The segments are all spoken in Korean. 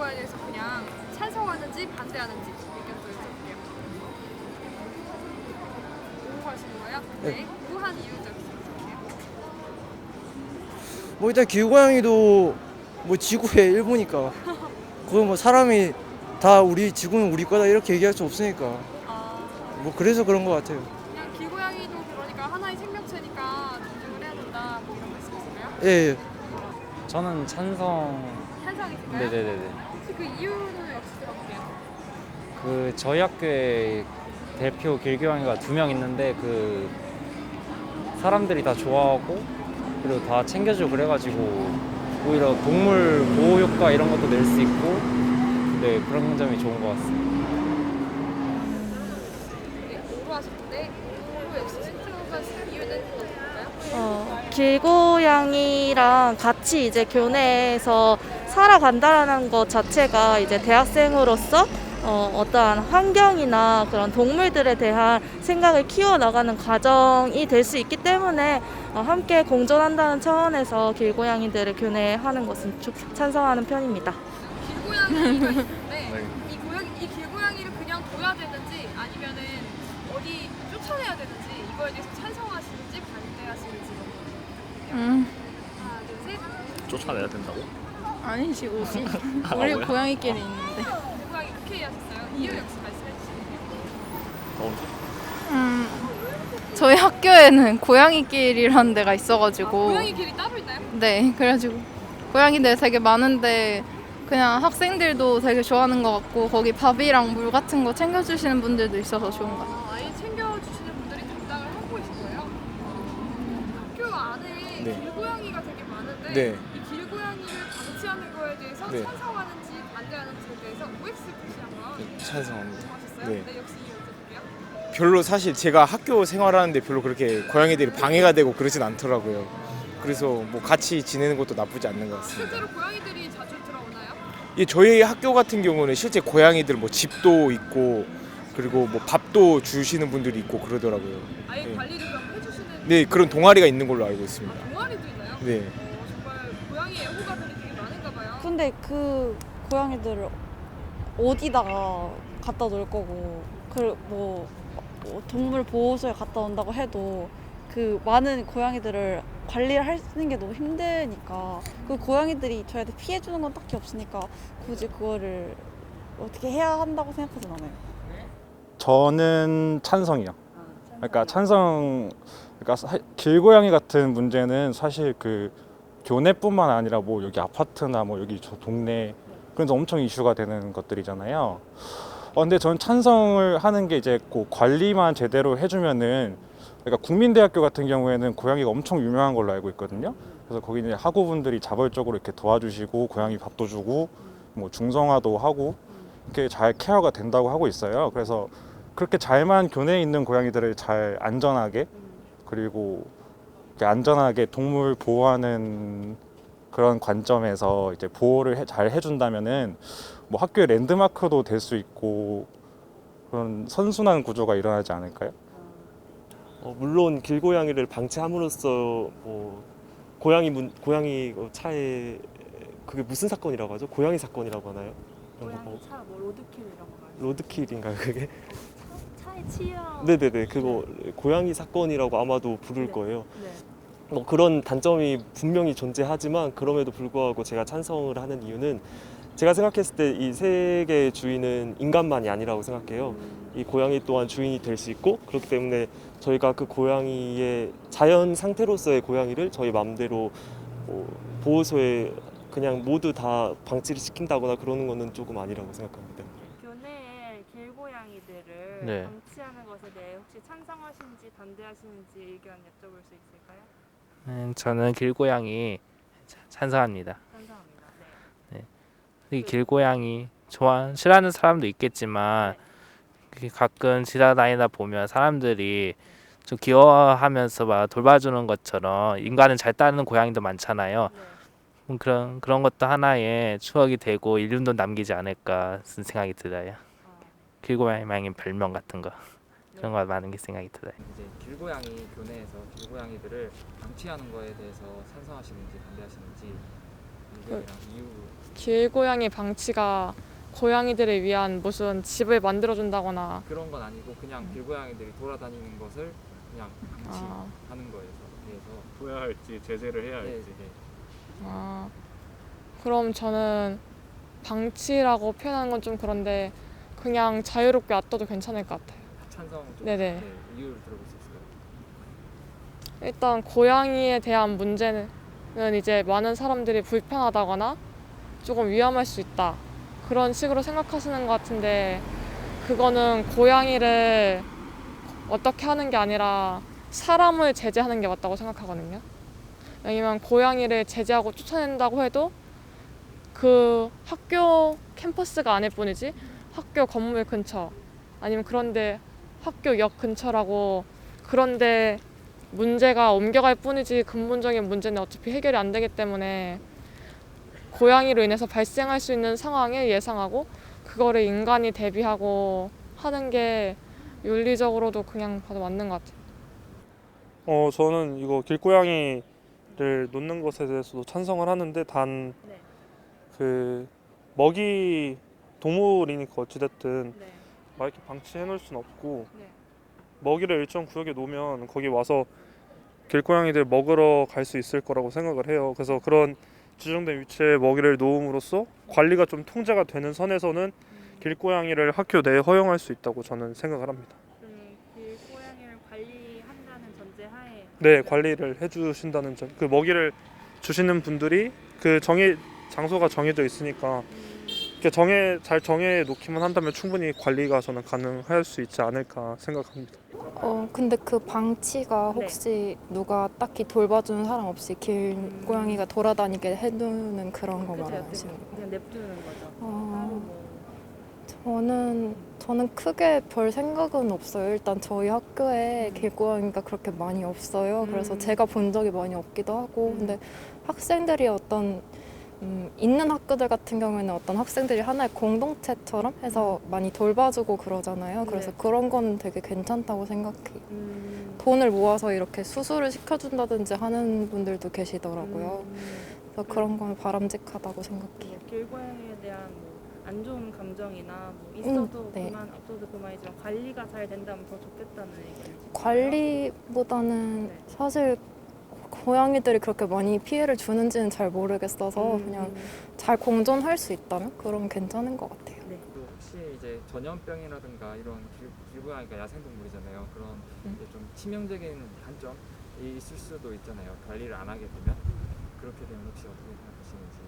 거에 대해서 그냥 찬성하는지 반대하는지 의견 좀 여쭤볼게요. 공부하시는 거예요? 네. 공부한 이유 좀 여쭤볼게요. 뭐 일단 길고양이도 뭐 지구의 일부니까 그거 뭐 사람이 다 우리 지구는 우리 거다 이렇게 얘기할 수 없으니까 뭐 그래서 그런 것 같아요. 그냥 길고양이도 그러니까 하나의 생명체니까 존중을 해야 된다 뭐 이런 말씀이신가요? 예, 예. 저는 찬성. 찬성이신가요? 네네네네. 혹시 그 이유는 역시 들어볼게요. 그 저희 학교에 대표 길고양이가 2명 있는데 그 사람들이 다 좋아하고 그리고 다 챙겨주고 그래가지고 오히려 동물 보호 효과 이런 것도 낼 수 있고 네 그런 점이 좋은 것 같습니다. 네, 공부하실 텐데 공부 역시 신청하신 이유는 어떨까요? 길고양이랑 같이 이제 교내에서 살아간다라는 것 자체가 이제 대학생으로서 어떠한 환경이나 그런 동물들에 대한 생각을 키워나가는 과정이 될 수 있기 때문에 함께 공존한다는 차원에서 길고양이들을 교내하는 것은 찬성하는 편입니다. 길고양이가 있는데 네. 이 길고양이를 그냥 둬야 되는지 아니면은 어디 쫓아내야 되는지 이거에 대해서 찬성하시는지 반대하시는지 하나 둘 셋. 쫓아내야 된다고? 아니지 오지. 아, 우리 뭐야? 고양이끼리 있는데. 고양이 오케이 하셨어요? 이유 역시 말씀해 주시면 저희 학교에는 고양이길이라는 데가 있어가지고. 고양이 길이 따로 있나요? 네, 그래가지고 고양이들 되게 많은데 그냥 학생들도 되게 좋아하는 것 같고 거기 밥이랑 물 같은 거 챙겨주시는 분들도 있어서 좋은 것 같아요. 아예 챙겨주시는 분들이 담당을 하고 계신 거예요? 학교 안에 네. 길고양이가 되게 많은데 네. 이 길고양이를 방치하는 거에 대해서 네. 찬성하는지 반대하는지에 대해서 OX 표시 한번 찬성합니다. 하셨어요? 네. 네, 역시 이유 여쭤볼게요. 별로 사실 제가 학교 생활하는데 별로 그렇게 고양이들이 방해가 되고 그러진 않더라고요. 그래서 뭐 같이 지내는 것도 나쁘지 않는 것 같습니다. 실제로 고양이들이 자주 들어오나요? 예, 저희 학교 같은 경우는 실제 고양이들 뭐 집도 있고 그리고 뭐 밥도 주시는 분들이 있고 그러더라고요. 아예 네. 관리를 그럼 해주시는 네, 그런 동아리가 있는 걸로 알고 있습니다. 동아리도 있나요? 네. 정말 고양이 애호가들이 되게 많은가 봐요. 근데 그 고양이들을 어디다가 갖다 놓을 거고 뭐 동물 보호소에 갖다 놓는다고 해도 그 많은 고양이들을 관리를 하는 게 너무 힘드니까 그 고양이들이 저희한테 피해 주는 건 딱히 없으니까 굳이 그거를 어떻게 해야 한다고 생각하진 않아요. 저는 찬성이요. 그러니까 길고양이 같은 문제는 사실 그 교내뿐만 아니라 뭐 여기 아파트나 뭐 여기 저 동네 그래서 엄청 이슈가 되는 것들이잖아요. 근데 저는 찬성을 하는 게 이제 그 관리만 제대로 해주면은 그러니까 국민대학교 같은 경우에는 고양이가 엄청 유명한 걸로 알고 있거든요. 그래서 거기 이제 학우분들이 자발적으로 이렇게 도와주시고 고양이 밥도 주고 뭐 중성화도 하고 이렇게 잘 케어가 된다고 하고 있어요. 그래서 그렇게 잘만 교내에 있는 고양이들을 잘 안전하게 그리고 이렇게 안전하게 동물 보호하는 그런 관점에서 이제 보호를 잘 해준다면은 뭐 학교의 랜드마크도 될 수 있고 그런 선순환 구조가 일어나지 않을까요? 물론 길고양이를 방치함으로써 뭐 고양이 차에 그게 무슨 사건이라고 하죠? 고양이 사건이라고 하나요? 고양이 차 뭐 로드킬 이런 거 말이에요. 로드킬인가요 그게? 차에 치여. 네네네 그거 고양이 사건이라고 아마도 부를 네. 거예요. 네. 뭐 그런 단점이 분명히 존재하지만 그럼에도 불구하고 제가 찬성을 하는 이유는 제가 생각했을 때 이 세계의 주인은 인간만이 아니라고 생각해요. 이 고양이 또한 주인이 될 수 있고 그렇기 때문에 저희가 그 고양이의 자연 상태로서의 고양이를 저희 마음대로 보호소에 그냥 모두 다 방치를 시킨다거나 그러는 거는 조금 아니라고 생각합니다. 교내에 길고양이들을 네. 방치하는 것에 대해 혹시 찬성하시는지 반대하시는지 의견 여쭤볼 수 있을까요? 저는 길고양이 찬성합니다. 찬성합니다. 이 길고양이 싫어하는 사람도 있겠지만 가끔 지나다니다 보면 사람들이 좀 귀여워하면서 막 돌봐주는 것처럼 인간을 잘 따르는 고양이도 많잖아요. 그런 것도 하나의 추억이 되고 이름도 남기지 않을까 쓴 생각이 들어요. 길고양이 별명 같은 거 그런 거 많은 게 생각이 들어요. 이제 길고양이 교내에서 길고양이들을 방치하는 거에 대해서 찬성하시는지 반대하시는지 의견이랑 이유 길고양이 방치가 고양이들을 위한 무슨 집을 만들어준다거나 그런 건 아니고 그냥 길고양이들이 돌아다니는 것을 그냥 아, 방치하는 거예요. 그래서 둬야 할지 제재를 해야 네, 할지. 네. 아, 그럼 저는 방치라고 표현하는 건 좀 그런데 그냥 자유롭게 놔둬도 괜찮을 것 같아요. 찬성 좀 네네. 네, 이유를 들어볼 수 있을까요? 일단 고양이에 대한 문제는 이제 많은 사람들이 불편하다거나 조금 위험할 수 있다. 그런 식으로 생각하시는 것 같은데 그거는 고양이를 어떻게 하는 게 아니라 사람을 제재하는 게 맞다고 생각하거든요. 왜냐면 고양이를 제재하고 쫓아낸다고 해도 그 학교 캠퍼스가 아닐 뿐이지 학교 건물 근처 아니면 그런데 학교 역 근처라고 그런데 문제가 옮겨갈 뿐이지 근본적인 문제는 어차피 해결이 안 되기 때문에 고양이로 인해서 발생할 수 있는 상황을 예상하고 그거를 인간이 대비하고 하는 게 윤리적으로도 그냥 봐도 맞는 것 같아요. 저는 이거 길고양이를 놓는 것에 대해서도 찬성을 하는데 단 그 먹이 동물이니까 어찌됐든 막 이렇게 방치해 놓을 수는 없고 먹이를 일정 구역에 놓으면 거기 와서 길고양이들 먹으러 갈 수 있을 거라고 생각을 해요. 그래서 그런 지정된 위치에 먹이를 놓음으로써 관리가 좀 통제가 되는 선에서는 길고양이를 학교 내에 허용할 수 있다고 저는 생각을 합니다. 길고양이를 관리한다는 전제하에 네, 관리를 해주신다는 점. 그 먹이를 주시는 분들이 그 장소가 정해져 있으니까 이렇게 잘 정해 놓기만 한다면 충분히 관리가 저는 가능할 수 있지 않을까 생각합니다. 근데 그 방치가 혹시 누가 딱히 돌봐주는 사람 없이 길고양이가 돌아다니게 해두는 그런 거 말하시는 거예요? 그냥 냅두는 거죠. 저는 크게 별 생각은 없어요. 일단 저희 학교에 길고양이가 그렇게 많이 없어요. 그래서 제가 본 적이 많이 없기도 하고 근데 학생들이 어떤 있는 학교들 같은 경우에는 어떤 학생들이 하나의 공동체처럼 해서 많이 돌봐주고 그러잖아요. 그래서 그런 건 되게 괜찮다고 생각해요. 돈을 모아서 이렇게 수술을 시켜준다든지 하는 분들도 계시더라고요. 그래서 그런 건 바람직하다고 생각해요. 길고양이에 대한 안 좋은 감정이나 있어도 네. 그만 없어도 그만이지만 관리가 잘 된다면 더 좋겠다는 얘기죠. 관리보다는 사실 고양이들이 그렇게 많이 피해를 주는지는 잘 모르겠어서 그냥 잘 공존할 수 있다면 그럼 괜찮은 것 같아요. 또 혹시 이제 전염병이라든가 이런 길고양이가 야생동물이잖아요. 그런 이제 좀 치명적인 단점이 있을 수도 있잖아요. 관리를 안 하게 되면 그렇게 되면 혹시 어떻게 생각하시는지?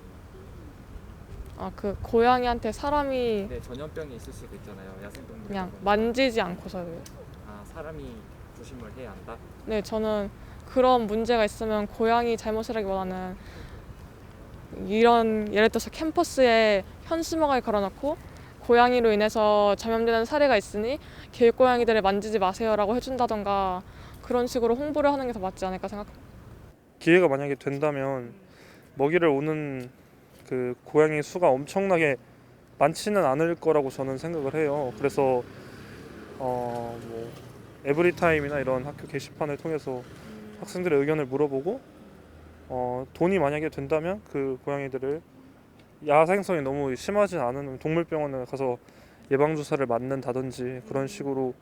그 고양이한테 사람이 네, 전염병이 있을 수도 있잖아요. 야생동물 그냥 만지지 않고서요. 사람이 조심을 해야 한다. 네, 저는 그런 문제가 있으면 고양이 잘못이라기보다는 이런 예를 들어서 캠퍼스에 현수막을 걸어놓고 고양이로 인해서 감염되는 사례가 있으니 길고양이들을 만지지 마세요라고 해준다던가 그런 식으로 홍보를 하는 게 더 맞지 않을까 생각합니다. 기회가 만약에 된다면 먹이를 오는 그 고양이 수가 엄청나게 많지는 않을 거라고 저는 생각을 해요. 그래서 뭐 에브리타임이나 이런 학교 게시판을 통해서 학생들의 의견을 물어보고 돈이 만약에 된다면 그 고양이들을 야생성이 너무 심하지 않은 동물병원에 가서 예방주사를 맞는다든지 그런 식으로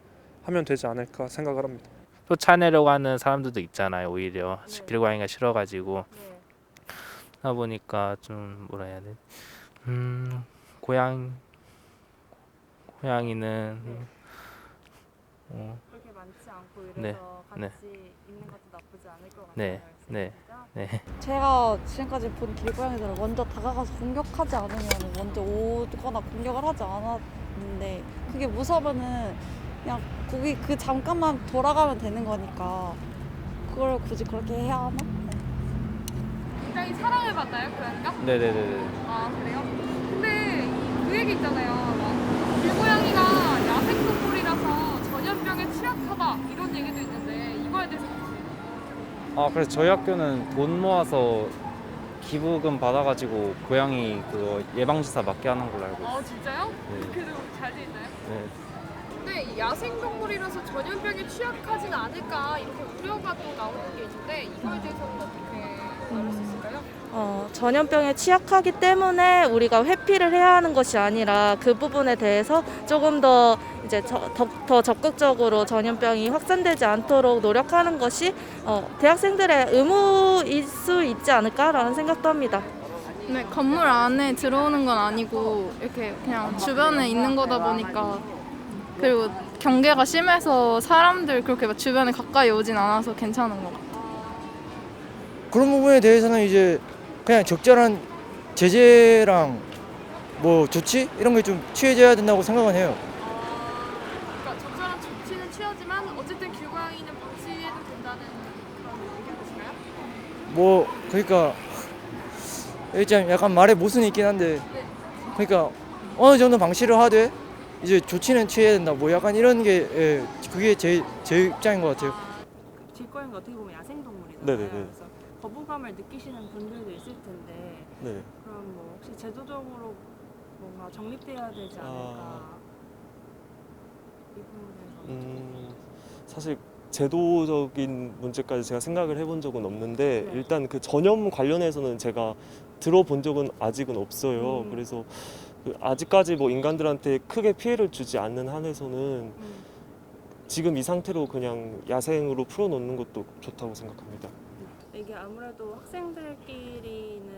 하면 되지 않을까 생각을 합니다. 쫓아내려고 하는 사람들도 있잖아요. 오히려 길고양이가 싫어가지고 하다 보니까 좀 뭐라 해야 돼? 고양이는 그렇게 많지 않고 이래서 네, 같이 네. 있는 것도 나쁘지 않을 것 같아요. 네, 네, 네. 제가 지금까지 본 길고양이들을 먼저 다가가서 공격하지 않으면 먼저 오거나 공격을 하지 않았는데 그게 무서우면은 그냥 거기 그 잠깐만 돌아가면 되는 거니까 그걸 굳이 그렇게 해야 하나? 굉장히 사랑을 받나요, 고양이가? 네네네. 아, 그래요? 근데 그 얘기 있잖아요. 막 길고양이가 야생동물이라서 전염병에 취약하다 이런 얘기도 있는데 이거에 대해서 그래서 저희 학교는 돈 모아서 기부금 받아가지고 고양이 그거 예방주사 맞게 하는 걸로 알고 있어요. 진짜요? 네. 그래도 잘 돼 있나요? 네. 근데 이 야생동물이라서 전염병에 취약하진 않을까 이렇게 우려가 또 나오는 게 있는데 이거에 대해서는 어떻게 말할 수 있을까요? 전염병에 취약하기 때문에 우리가 회피를 해야 하는 것이 아니라 그 부분에 대해서 조금 더 이제 더 적극적으로 전염병이 확산되지 않도록 노력하는 것이 대학생들의 의무일 수 있지 않을까라는 생각도 합니다. 네, 건물 안에 들어오는 건 아니고 이렇게 그냥 주변에 있는 거다 보니까 그리고 경계가 심해서 사람들 그렇게 막 주변에 가까이 오진 않아서 괜찮은 것 같아요. 그런 부분에 대해서는 이제 그냥 적절한 제재랑 뭐 조치 이런 게 좀 취해져야 된다고 생각은 해요. 그러니까 적절한 조치는 취하지만 어쨌든 길고양이는 방치해도 된다는 그런 의견이신가요? 뭐 그러니까 일단 약간 말에 모순이 있긴 한데 그러니까 어느 정도 방치를 하되 이제 조치는 취해야 된다 뭐 약간 이런 게 그게 제 입장인 것 같아요. 길고양이가 어떻게 보면 야생동물이잖아요. 네네네. 그래서 거부감을 느끼시는 분들도 있을 텐데 네. 그럼 뭐 혹시 제도적으로 뭔가 정립돼야 되지 않을까? 이 부분에 대해서 사실 제도적인 문제까지 제가 생각을 해본 적은 없는데 네. 일단 그 전염 관련해서는 제가 들어본 적은 아직은 없어요. 그래서 그 아직까지 뭐 인간들한테 크게 피해를 주지 않는 한에서는 지금 이 상태로 그냥 야생으로 풀어놓는 것도 좋다고 생각합니다. 이게 아무래도 학생들끼리는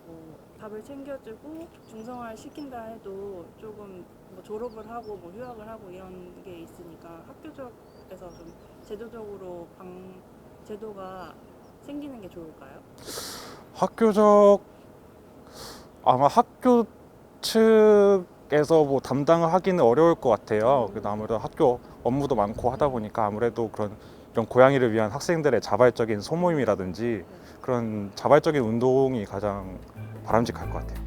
뭐 밥을 챙겨주고 중성화를 시킨다 해도 조금 뭐 졸업을 하고 뭐 휴학을 하고 이런 게 있으니까 학교적에서 좀 제도적으로 제도가 생기는 게 좋을까요? 아마 학교 측에서 뭐 담당을 하기는 어려울 것 같아요. 그래도 아무래도 학교 업무도 많고 하다 보니까 아무래도 이런 고양이를 위한 학생들의 자발적인 소모임이라든지 그런 자발적인 운동이 가장 바람직할 것 같아요.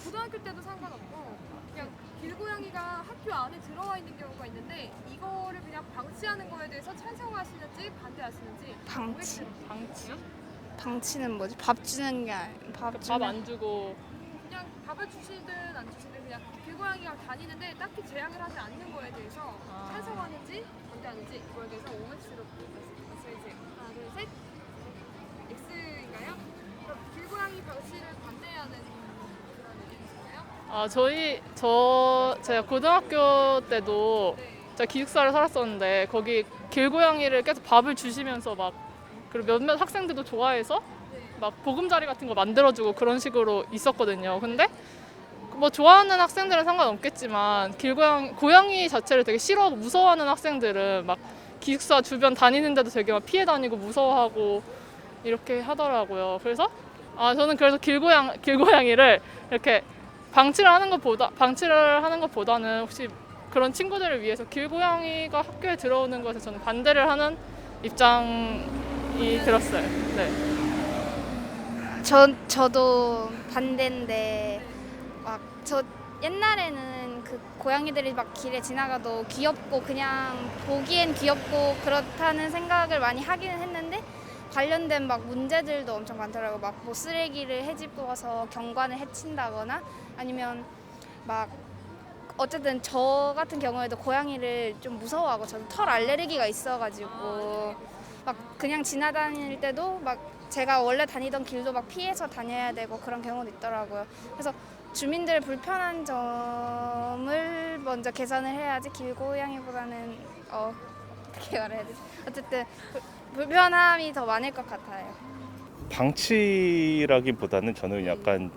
고등학교 때도 상관없고 그냥 길고양이가 학교 안에 들어와 있는 경우가 있는데 이거를 그냥 방치하는 거에 대해서 찬성하시는지 반대하시는지. 방치? 방치는 뭐지? 밥 주는 게 밥 안 주고 그냥 밥을 주시든 안 주시든 그냥 길고양이가 다니는데 딱히 제약을 하지 않는 거에 대해서 찬성하는지 반대하는지 이거에 대해서 오은씨로 말씀해주세요. 하나 둘 셋. X인가요? 그럼 길고양이 방치를 반대하는 그런 의견이신가요? 제가 고등학교 때도 제가 기숙사를 살았었는데 거기 길고양이를 계속 밥을 주시면서 그리고 몇몇 학생들도 좋아해서 막 보금자리 같은 거 만들어주고 그런 식으로 있었거든요. 근데 뭐 좋아하는 학생들은 상관없겠지만 고양이 자체를 되게 싫어하고 무서워하는 학생들은 막 기숙사 주변 다니는데도 되게 막 피해 다니고 무서워하고 이렇게 하더라고요. 그래서 저는 그래서 길고양이를 이렇게 방치를 하는 것보다는 혹시 그런 친구들을 위해서 길고양이가 학교에 들어오는 것에 저는 반대를 하는 입장이 들었어요. 네. 저도 반대인데 저 옛날에는 그 고양이들이 막 길에 지나가도 귀엽고 그냥 보기엔 귀엽고 그렇다는 생각을 많이 하기는 했는데 관련된 문제들도 엄청 많더라고요. 뭐 쓰레기를 헤집고 와서 경관을 해친다거나 아니면 어쨌든 저 같은 경우에도 고양이를 좀 무서워하고 저는 털 알레르기가 있어가지고 그냥 지나다닐 때도 제가 원래 다니던 길도 피해서 다녀야 되고 그런 경우도 있더라고요. 그래서 주민들 불편한 점을 먼저 개선을 해야지 길고양이보다는 어떻게 말해야 되지? 어쨌든 불편함이 더 많을 것 같아요. 방치라기보다는 저는 약간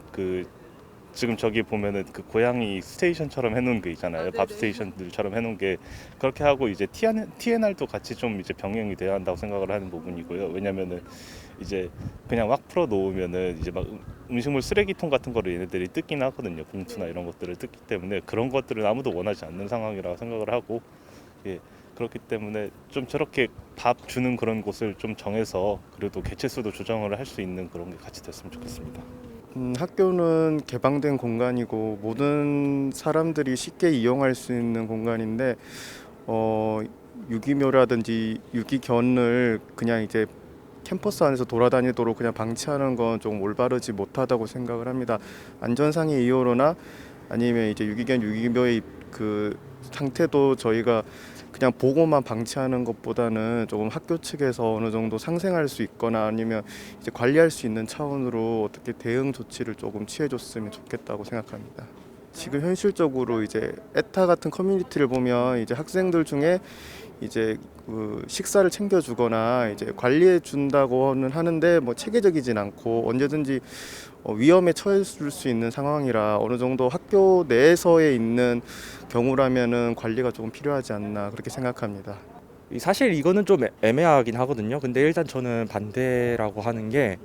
지금 저기 보면은 그 고양이 스테이션처럼 해놓은 게 있잖아요. 밥 스테이션들처럼 해놓은 게 그렇게 하고 이제 TNR도 같이 좀 이제 병행이 돼야 한다고 생각을 하는 부분이고요. 왜냐면은 이제 그냥 막 풀어 놓으면은 이제 음식물 쓰레기통 같은 거를 얘네들이 뜯긴 하거든요. 봉투나 이런 것들을 뜯기 때문에 그런 것들은 아무도 원하지 않는 상황이라고 생각을 하고 그렇기 때문에 좀 저렇게 밥 주는 그런 곳을 좀 정해서 그래도 개체수도 조정을 할 수 있는 그런 게 같이 됐으면 좋겠습니다. 학교는 개방된 공간이고 모든 사람들이 쉽게 이용할 수 있는 공간인데 유기묘라든지 유기견을 그냥 이제 캠퍼스 안에서 돌아다니도록 그냥 방치하는 건 좀 올바르지 못하다고 생각을 합니다. 안전상의 이유로나 아니면 이제 유기견 유기묘의 그 상태도 저희가 그냥 보고만 방치하는 것보다는 조금 학교 측에서 어느 정도 상생할 수 있거나 아니면 이제 관리할 수 있는 차원으로 어떻게 대응 조치를 조금 취해줬으면 좋겠다고 생각합니다. 지금 현실적으로 이제 에타 같은 커뮤니티를 보면 이제 학생들 중에 이제 그 식사를 챙겨주거나 이제 관리해 준다고는 하는데 뭐 체계적이진 않고 언제든지 위험에 처했을 수 있는 상황이라 어느 정도 학교 내에서에 있는 경우라면은 관리가 조금 필요하지 않나 그렇게 생각합니다. 사실 이거는 좀 애매하긴 하거든요. 근데 일단 저는 반대라고 하는 게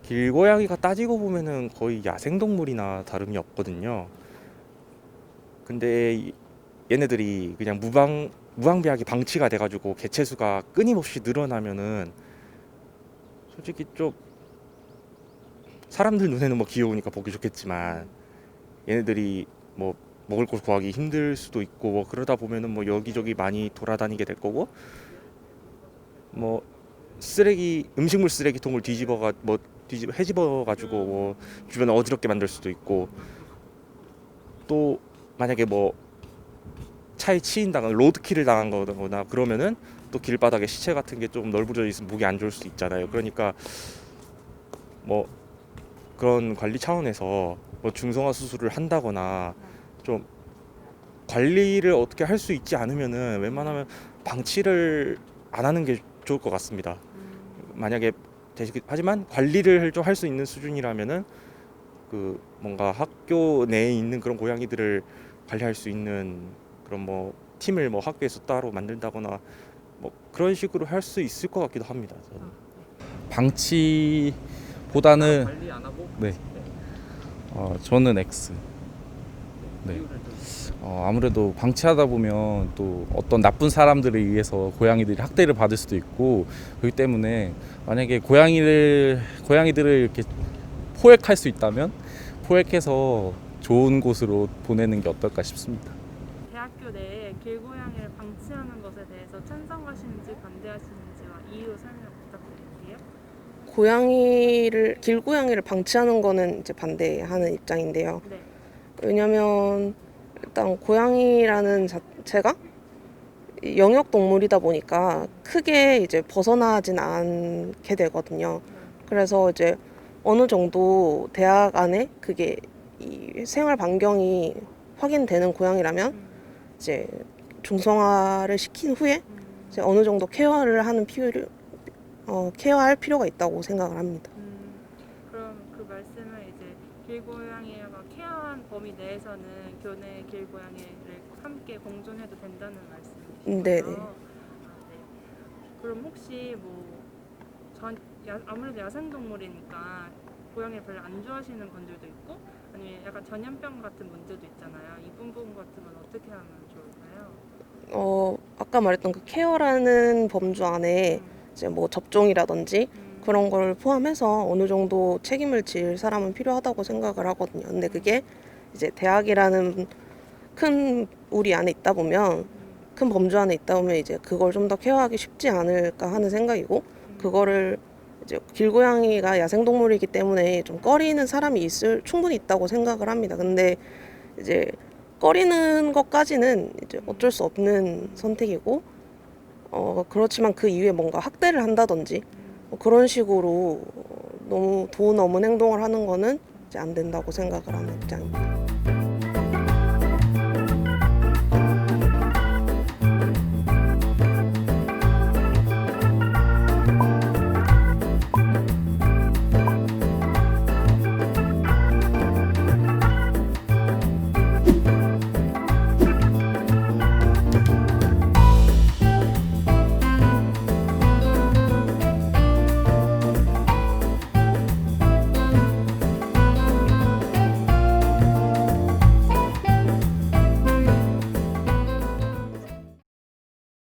길고양이가 따지고 보면은 거의 야생동물이나 다름이 없거든요. 근데 얘네들이 그냥 무방비하게 방치가 돼가지고 개체수가 끊임없이 늘어나면은 솔직히 좀 사람들 눈에는 뭐 귀여우니까 보기 좋겠지만 얘네들이 뭐 먹을 걸 구하기 힘들 수도 있고 뭐 그러다 보면은 뭐 여기저기 많이 돌아다니게 될 거고 뭐 음식물 쓰레기통을 헤집어 가지고 뭐 주변에 어지럽게 만들 수도 있고 또 만약에 뭐 차에 치인다거나 로드킬을 당한 거거나 그러면은 또 길바닥에 시체 같은 게 좀 널브러져 있으면 보기 안 좋을 수도 있잖아요. 그러니까 뭐 그런 관리 차원에서 뭐 중성화 수술을 한다거나 좀 관리를 어떻게 할 수 있지 않으면은 웬만하면 방치를 안 하는 게 좋을 것 같습니다. 만약에 하지만 관리를 좀 할 수 있는 수준이라면은 그 뭔가 학교 내에 있는 그런 고양이들을 관리할 수 있는 그런 뭐 팀을 뭐 학교에서 따로 만든다거나 뭐 그런 식으로 할 수 있을 것 같기도 합니다. 저는. 방치보다는 관리 안 하고? 네. 저는 X. 네. 아무래도 방치하다 보면 또 어떤 나쁜 사람들에 의해서 고양이들이 학대를 받을 수도 있고 그렇기 때문에 만약에 고양이들을 이렇게 포획할 수 있다면 포획해서 좋은 곳으로 보내는 게 어떨까 싶습니다. 대학교 내에 길고양이를 방치하는 것에 대해서 찬성하시는지 반대하시는지와 이유 설명 부탁드릴게요. 길고양이를 방치하는 거는 이제 반대하는 입장인데요. 왜냐면 일단 고양이라는 자체가 영역 동물이다 보니까 크게 이제 벗어나진 않게 되거든요. 그래서 이제 어느 정도 대학 안에 그게 이 생활 반경이 확인되는 고양이라면 이제 중성화를 시킨 후에 이제 어느 정도 케어할 필요가 있다고 생각을 합니다. 그럼 그 말씀은 이제 길고양이가 케어한 범위 내에서는 교내 길고양이를 함께 공존해도 된다는 말씀이시죠? 네네. 네. 그럼 혹시 아무래도 야생동물이니까 고양이를 별로 안 좋아하시는 분들도 있고 아니면 약간 전염병 같은 문제도 있잖아요. 이 부분 같으면 어떻게 하면 좋을까요? 아까 말했던 그 케어라는 범주 안에 이제 뭐 접종이라든지 그런 걸 포함해서 어느 정도 책임을 질 사람은 필요하다고 생각을 하거든요. 근데 그게 이제 대학이라는 큰 우리 안에 있다 보면 큰 범주 안에 있다 보면 이제 그걸 좀 더 케어하기 쉽지 않을까 하는 생각이고 그거를 이제 길고양이가 야생동물이기 때문에 좀 꺼리는 사람이 충분히 있다고 생각을 합니다. 근데 이제 꺼리는 것까지는 이제 어쩔 수 없는 선택이고 그렇지만 그 이후에 뭔가 학대를 한다든지 그런 식으로 너무 돈 넘은 행동을 하는 거는 이제 안 된다고 생각을 하는 입장입니다.